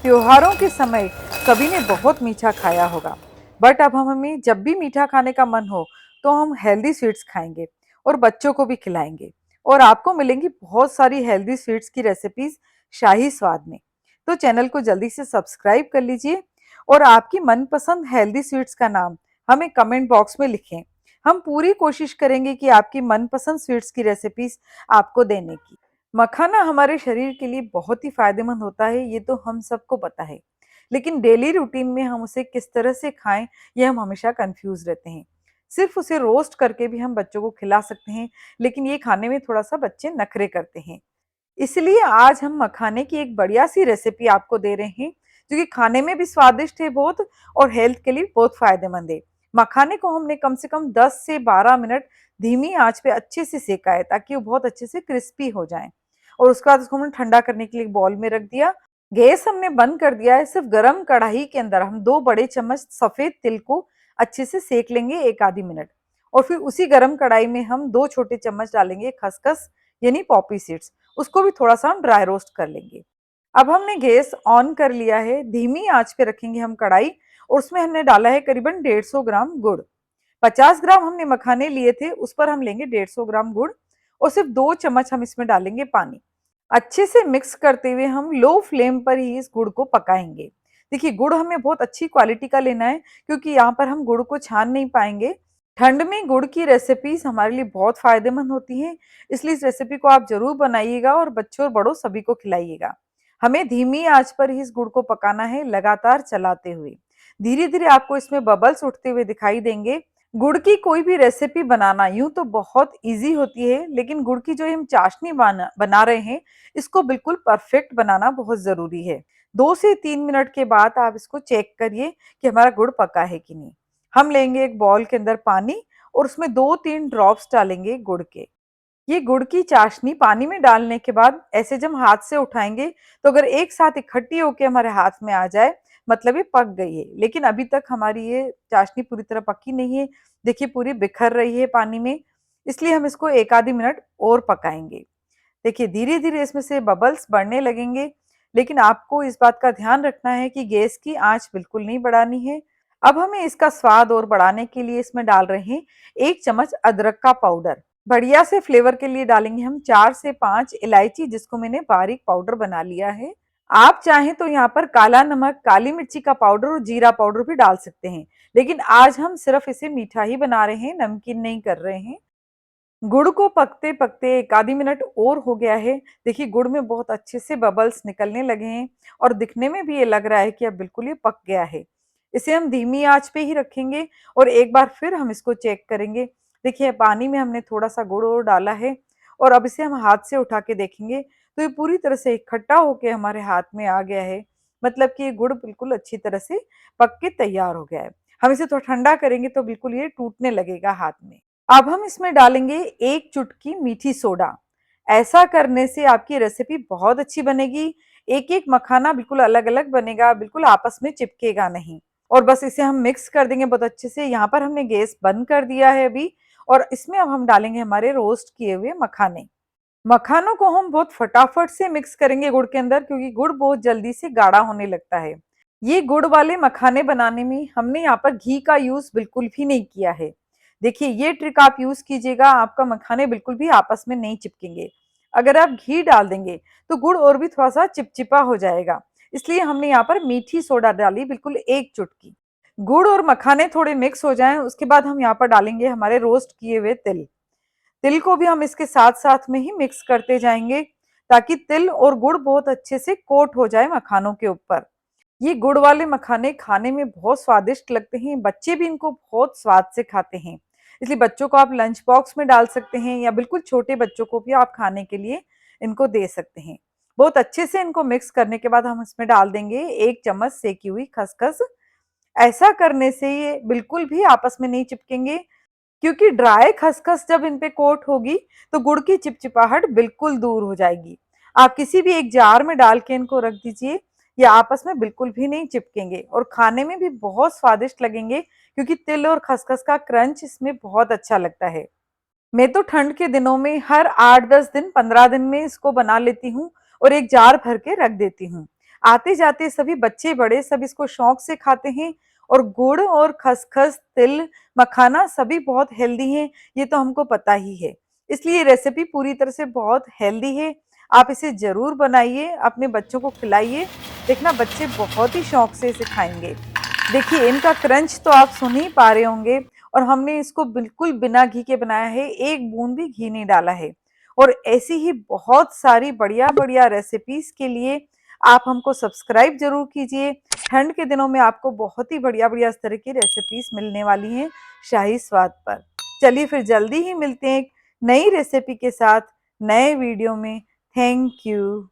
त्योहारों के समय सभी ने बहुत मीठा खाया होगा, बट अब हम हमें जब भी मीठा खाने का मन हो तो हम हेल्दी स्वीट्स खाएंगे और बच्चों को भी खिलाएंगे। और आपको मिलेंगी बहुत सारी हेल्दी स्वीट्स की रेसिपीज शाही स्वाद में। तो चैनल को जल्दी से सब्सक्राइब कर लीजिए और आपकी मनपसंद हेल्दी स्वीट्स का नाम हमें कमेंट बॉक्स में लिखें। हम पूरी कोशिश करेंगे कि आपकी मनपसंद स्वीट्स की रेसिपीज आपको देने की। मखाना हमारे शरीर के लिए बहुत ही फायदेमंद होता है, ये तो हम सबको पता है। लेकिन डेली रूटीन में हम उसे किस तरह से खाएं, ये हम हमेशा कंफ्यूज रहते हैं। सिर्फ उसे रोस्ट करके भी हम बच्चों को खिला सकते हैं, लेकिन ये खाने में थोड़ा सा बच्चे नखरे करते हैं। इसलिए आज हम मखाने की एक बढ़िया सी रेसिपी आपको दे रहे हैं, जो कि खाने में भी स्वादिष्ट है बहुत और हेल्थ के लिए बहुत फायदेमंद है। मखाने को हमने कम से कम 10 से 12 मिनट धीमी आंच पे अच्छे से सेका है, ताकि वो बहुत अच्छे से क्रिस्पी हो जाए। और उसके बाद उसको हमने ठंडा करने के लिए एक बॉल में रख दिया। गैस हमने बंद कर दिया है। सिर्फ गरम कढ़ाई के अंदर हम 2 बड़े चम्मच सफेद तिल को अच्छे से सेक लेंगे एक आधी मिनट। और फिर उसी गरम कढ़ाई में हम 2 छोटे चम्मच डालेंगे खसखस, यानी पॉपी सीड्स। उसको भी थोड़ा सा हम ड्राई रोस्ट कर लेंगे। अब हमने गैस ऑन कर लिया है, धीमी आंच पे रखेंगे हम कढ़ाई। और उसमें हमने डाला है करीबन 150 ग्राम गुड़। 50 ग्राम हमने मखाने लिए थे, उस पर हम लेंगे 150 ग्राम गुड़। और सिर्फ 2 चम्मच हम इसमें डालेंगे पानी। अच्छे से मिक्स करते हुए हम लो फ्लेम पर ही इस गुड़ को पकाएंगे। देखिए, गुड़ हमें बहुत अच्छी क्वालिटी का लेना है, क्योंकि यहाँ पर हम गुड़ को छान नहीं पाएंगे। ठंड में गुड़ की रेसिपीज हमारे लिए बहुत फायदेमंद होती हैं, इसलिए इस रेसिपी को आप जरूर बनाइएगा और बच्चों और बड़ों सभी को खिलाइएगा। हमें धीमी आंच पर ही इस गुड़ को पकाना है, लगातार चलाते हुए। धीरे धीरे आपको इसमें बबल्स उठते हुए दिखाई देंगे। गुड़ की कोई भी रेसिपी बनाना यूं तो बहुत इजी होती है, लेकिन गुड़ की जो हम चाशनी बना रहे हैं, इसको बिल्कुल परफेक्ट बनाना बहुत जरूरी है। 2 से 3 मिनट के बाद आप इसको चेक करिए कि हमारा गुड़ पका है कि नहीं। हम लेंगे एक बॉल के अंदर पानी और उसमें 2-3 ड्रॉप्स डालेंगे गुड़ के। ये गुड़ की चाशनी पानी में डालने के बाद ऐसे जब हाथ से उठाएंगे, तो अगर एक साथ इकट्ठी होकर हमारे हाथ में आ जाए, मतलब ये पक गई है। लेकिन अभी तक हमारी ये चाशनी पूरी तरह पकी नहीं है। देखिए, पूरी बिखर रही है पानी में। इसलिए हम इसको एक आधी मिनट और पकाएंगे। देखिए, धीरे धीरे इसमें से बबल्स बढ़ने लगेंगे। लेकिन आपको इस बात का ध्यान रखना है कि गैस की आंच बिल्कुल नहीं बढ़ानी है। अब हमें इसका स्वाद और बढ़ाने के लिए इसमें डाल रहे हैं 1 चम्मच अदरक का पाउडर। बढ़िया से फ्लेवर के लिए डालेंगे हम 4 से 5 इलायची, जिसको मैंने बारीक पाउडर बना लिया है। आप चाहें तो यहाँ पर काला नमक, काली मिर्ची का पाउडर और जीरा पाउडर भी डाल सकते हैं। लेकिन आज हम सिर्फ इसे मीठा ही बना रहे हैं, नमकीन नहीं कर रहे हैं। गुड़ को पकते पकते एक आधी मिनट और हो गया है। देखिए, गुड़ में बहुत अच्छे से बबल्स निकलने लगे हैं और दिखने में भी ये लग रहा है कि अब बिल्कुल ये पक गया है। इसे हम धीमी आंच पे ही रखेंगे और एक बार फिर हम इसको चेक करेंगे। देखिए, पानी में हमने थोड़ा सा गुड़ और डाला है और अब इसे हम हाथ से उठा के देखेंगे, तो ये पूरी तरह से इकट्ठा होके हमारे हाथ में आ गया है। मतलब कि ये गुड़ बिल्कुल अच्छी तरह से पक के तैयार हो गया है। हम इसे थोड़ा ठंडा करेंगे तो बिल्कुल ये टूटने लगेगा हाथ में। अब हम इसमें डालेंगे 1 चुटकी मीठी सोडा। ऐसा करने से आपकी रेसिपी बहुत अच्छी बनेगी। एक एक मखाना बिल्कुल अलग अलग बनेगा, बिल्कुल आपस में चिपकेगा नहीं। और बस इसे हम मिक्स कर देंगे बहुत अच्छे से। यहाँ पर हमने गैस बंद कर दिया है अभी। और इसमें अब हम डालेंगे हमारे रोस्ट किए हुए मखाने। मखानों को हम बहुत फटाफट से मिक्स करेंगे गुड़ के अंदर, क्योंकि गुड़ बहुत जल्दी से गाढ़ा होने लगता है। ये गुड़ वाले मखाने बनाने में हमने यहाँ पर घी का यूज बिल्कुल भी नहीं किया है। देखिए, ये ट्रिक आप यूज कीजिएगा, आपका मखाने बिल्कुल भी आपस में नहीं चिपकेंगे। अगर आप घी डाल देंगे तो गुड़ और भी थोड़ा सा चिपचिपा हो जाएगा। इसलिए हमने यहाँ पर मीठी सोडा डाली, बिल्कुल 1 चुटकी। गुड़ और मखाने थोड़े मिक्स हो जाएं, उसके बाद हम यहाँ पर डालेंगे हमारे रोस्ट किए हुए तिल। तिल को भी हम इसके साथ साथ में ही मिक्स करते जाएंगे, ताकि तिल और गुड़ बहुत अच्छे से कोट हो जाए मखानों के ऊपर। ये गुड़ वाले मखाने खाने में बहुत स्वादिष्ट लगते हैं, बच्चे भी इनको बहुत स्वाद से खाते हैं। इसलिए बच्चों को आप लंच बॉक्स में डाल सकते हैं, या बिल्कुल छोटे बच्चों को भी आप खाने के लिए इनको दे सकते हैं। बहुत अच्छे से इनको मिक्स करने के बाद हम इसमें डाल देंगे 1 चम्मच सेकी हुई खसखस। ऐसा करने से ये बिल्कुल भी आपस में नहीं चिपकेंगे, क्योंकि ड्राई खसखस जब इन पे कोट होगी तो गुड़ की चिपचिपाहट बिल्कुल दूर हो जाएगी। आप किसी भी एक जार में डाल के इनको रख दीजिए, ये आपस में बिल्कुल भी नहीं चिपकेंगे और खाने में भी बहुत स्वादिष्ट लगेंगे, क्योंकि तिल और खसखस का क्रंच इसमें बहुत अच्छा लगता है। मैं तो ठंड के दिनों में हर 8-10 दिन, 15 दिन में इसको बना लेती हूँ और एक जार भर के रख देती हूँ। आते-जाते सभी बच्चे-बड़े सब इसको शौक से खाते हैं और गुड़ और खसखस, तिल, मखाना सभी बहुत हेल्दी हैं, ये तो हमको पता ही है। इसलिए ये रेसिपी पूरी तरह से बहुत हेल्दी है। आप इसे ज़रूर बनाइए, अपने बच्चों को खिलाइए, देखना बच्चे बहुत ही शौक से इसे खाएँगे। देखिए इनका क्रंच तो आप सुन ही पा रहे होंगे और हमने इसको बिल्कुल बिना घी के बनाया है, एक बूंद भी घी नहीं डाला है। और ऐसी ही बहुत सारी बढ़िया-बढ़िया रेसिपीज़ के लिए आप हमको सब्सक्राइब ज़रूर कीजिए। ठंड के दिनों में आपको बहुत ही बढ़िया-बढ़िया इस तरह की रेसिपीज़ मिलने वाली हैं शाही स्वाद पर। चलिए फिर जल्दी ही मिलते हैं एक नई रेसिपी के साथ, नए वीडियो में। Thank you.